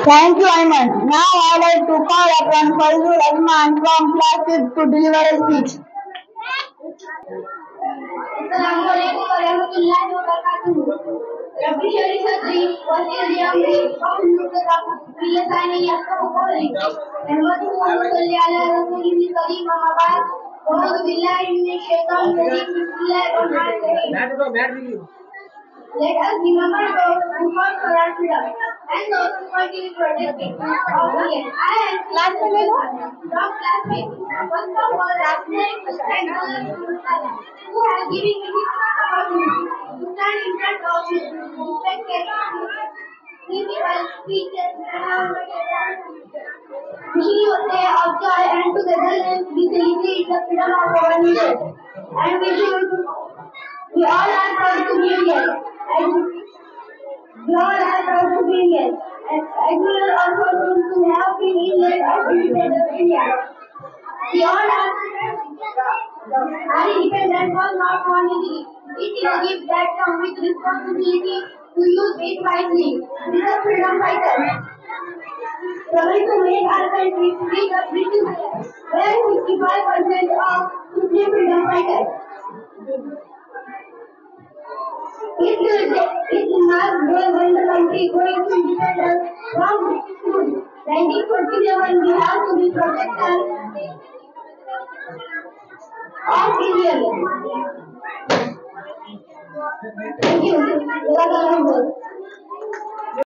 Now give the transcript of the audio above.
Thank you, Ayman. Now I like to call upon Fazul Azman from class 6 to deliver a speech. Assalamualaikum warahmatullahi wabarakatuh. Rabbi shrah sadri wa yassir li amri wahlul 'uqdatam min lisani yafqahu qawli. Allahumma shalli ala rasulil karim amma ba'd. A'udzu billahi minash shaitanir rajim. Bismillahirrahmanirrahim. Let us remember those who fought for our freedom and those who continue to protect it. I am classmate from classmate. First of all, classmate and others who have given me this opportunity to stand in front of you, respected principal, teachers, and our wishing you a day of joy and togetherness we celebrate the freedom of our nation. And we all are proud to be here. And we all are proud to be here. And we are also proud to have been in led of independence India. We all are independence was not one easy. It is a gift that comes with responsibility to use it wisely. We are freedom fighters. Struggle to make our country free the British were 65% of Muslim freedom fighters. It marks day when the country going to independence from British rule. 1947 we have to be protectors of India. Thank you.